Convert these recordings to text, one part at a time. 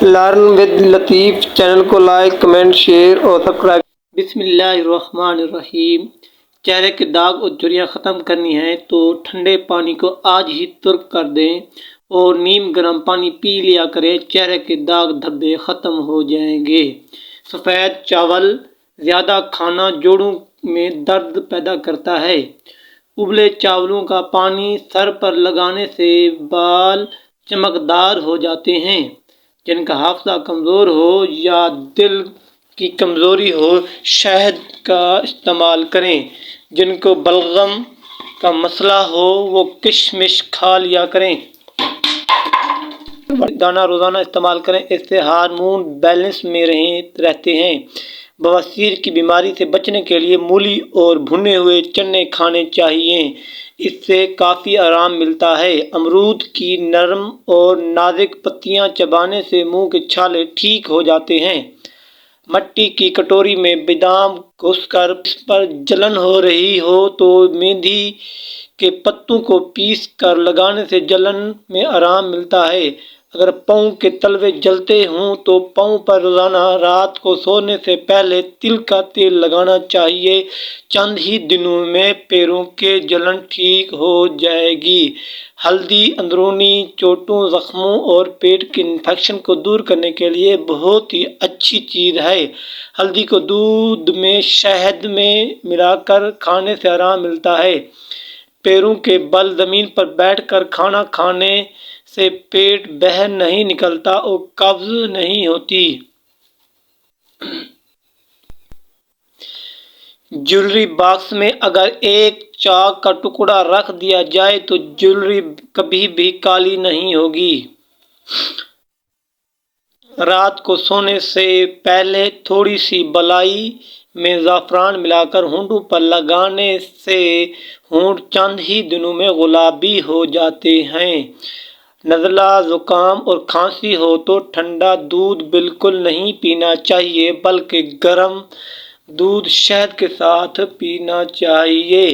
Learn with Latif channel کو like comment share اور subscribe. بسم اللہ الرحمن الرحیم۔ چہرے کے داغ اور جھریاں ختم کرنی ہیں تو ٹھنڈے پانی کو آج ہی ترک کر دیں اور نیم گرم پانی پی لیا کریں، چہرے کے داغ دھبے ختم ہو جائیں گے۔ سفید چاول زیادہ کھانا جوڑوں میں درد پیدا کرتا ہے۔ ابلے چاولوں کا پانی سر پر لگانے سے بال چمکدار ہو جاتے ہیں۔ جن کا حافظہ کمزور ہو یا دل کی کمزوری ہو، شہد کا استعمال کریں۔ جن کو بلغم کا مسئلہ ہو وہ کشمش کھا لیا کریں۔ دانہ روزانہ استعمال کریں، اس سے ہارمون بیلنس میں رہتے ہیں۔ بواسیر کی بیماری سے بچنے کے لیے مولی اور بھنے ہوئے چنے کھانے چاہیے، اس سے کافی آرام ملتا ہے۔ امرود کی نرم اور نازک پتیاں چبانے سے منہ کے چھالے ٹھیک ہو جاتے ہیں۔ مٹی کی کٹوری میں بادام گھس کر اس پر جلن ہو رہی ہو تو میتھی کے پتوں کو پیس کر لگانے سے جلن میں آرام ملتا ہے۔ اگر پاؤں کے تلوے جلتے ہوں تو پاؤں پر روزانہ رات کو سونے سے پہلے تل کا تیل لگانا چاہیے، چند ہی دنوں میں پیروں کے جلن ٹھیک ہو جائے گی۔ ہلدی اندرونی چوٹوں، زخموں اور پیٹ کے انفیکشن کو دور کرنے کے لیے بہت ہی اچھی چیز ہے۔ ہلدی کو دودھ میں شہد میں ملا کر کھانے سے آرام ملتا ہے۔ پیروں کے بل زمین پر بیٹھ کر کھانا کھانے سے پیٹ باہر نہیں نکلتا اور قبض نہیں ہوتی۔ جیولری باکس میں اگر ایک چاک کا ٹکڑا رکھ دیا جائے تو جیولری کبھی بھی کالی نہیں ہوگی۔ رات کو سونے سے پہلے تھوڑی سی بالائی میں زعفران ملا کر ہونٹوں پر لگانے سے ہونٹ چند ہی دنوں میں گلابی ہو جاتے ہیں۔ نزلہ، زکام اور کھانسی ہو تو ٹھنڈا دودھ بالکل نہیں پینا چاہیے بلکہ گرم دودھ شہد کے ساتھ پینا چاہیے۔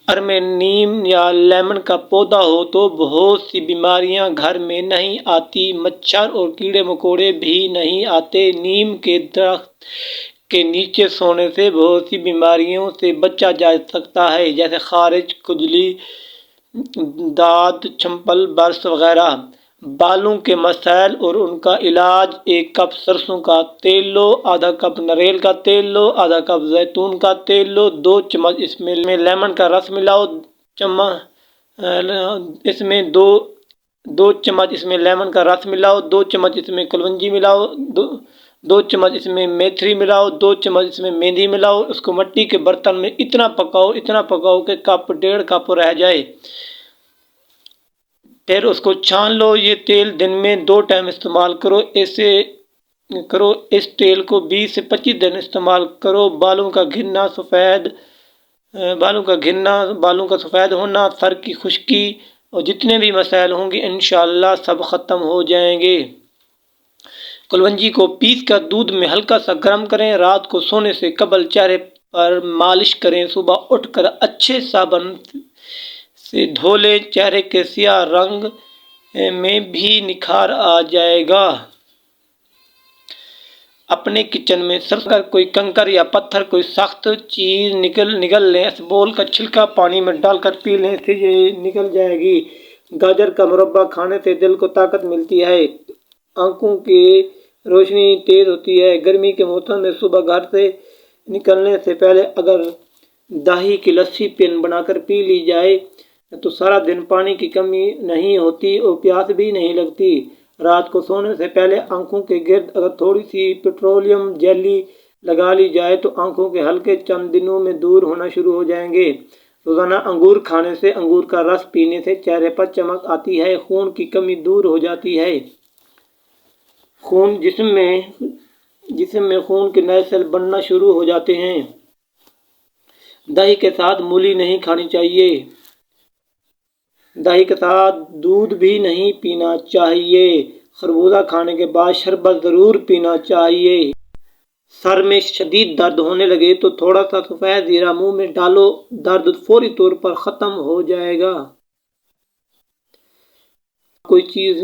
گھر میں نیم یا لیمن کا پودا ہو تو بہت سی بیماریاں گھر میں نہیں آتی، مچھر اور کیڑے مکوڑے بھی نہیں آتے۔ نیم کے درخت کے نیچے سونے سے بہت سی بیماریوں سے بچا جا سکتا ہے، جیسے خارش، کھجلی، داد، چھنپل، برس وغیرہ۔ بالوں کے مسائل اور ان کا علاج: ایک کپ سرسوں کا تیل لو، آدھا کپ ناریل کا تیل لو، آدھا کپ زیتون کا تیل لو، 2 چمچ اس میں لیمن کا رس ملاؤ، دو چمچ اس میں لیمن کا رس ملاؤ، 2 چمچ اس میں کلونجی ملاؤ، 2 چمچ اس میں میتھری ملاؤ، 2 چمچ اس میں مہندی ملاؤ۔ اس کو مٹی کے برتن میں اتنا پکاؤ کہ کپ 1.5 کپ رہ جائے، پھر اس کو چھان لو۔ یہ تیل دن میں 2 ٹائم استعمال کرو۔ اس تیل کو 20 سے 25 دن استعمال کرو۔ بالوں کا سفید ہونا، سر کی خشکی اور جتنے بھی مسائل ہوں گے انشاءاللہ سب ختم ہو جائیں گے۔ کلونجی کو پیس کر دودھ میں ہلکا سا گرم کریں، رات کو سونے سے قبل چہرے پر مالش کریں، صبح اٹھ کر اچھے صابن سے دھو لیں، چہرے کے سیاہ رنگ میں بھی نکھار آ جائے گا۔ اپنے کچن میں سرف کر کوئی کنکر یا پتھر، کوئی سخت چیز نگل لیں، اسبول کا چھلکا پانی میں ڈال کر پی لیں، اس سے یہ نکل جائے گی۔ گاجر کا مربع کھانے سے دل کو طاقت ملتی ہے، آنکھوں کی روشنی تیز ہوتی ہے۔ گرمی کے موسم میں صبح گھر سے نکلنے سے پہلے اگر دہی کی لسی بنا کر پی لی جائے تو سارا دن پانی کی کمی نہیں ہوتی اور پیاس بھی نہیں لگتی۔ رات کو سونے سے پہلے آنکھوں کے گرد اگر تھوڑی سی پیٹرولیم جیلی لگا لی جائے تو آنکھوں کے حلقے چند دنوں میں دور ہونا شروع ہو جائیں گے۔ روزانہ انگور کھانے سے، انگور کا رس پینے سے چہرے پر چمک آتی ہے، خون کی کمی دور ہو جاتی ہے، جسم میں خون کے نئے سیل بننا شروع ہو جاتے ہیں۔ دہی کے ساتھ مولی نہیں کھانی چاہیے، دہی کے ساتھ دودھ بھی نہیں پینا چاہیے۔ خربوزہ کھانے کے بعد شربت ضرور پینا چاہیے۔ سر میں شدید درد ہونے لگے تو تھوڑا سا سفید زیرہ منہ میں ڈالو، درد فوری طور پر ختم ہو جائے گا۔ کوئی چیز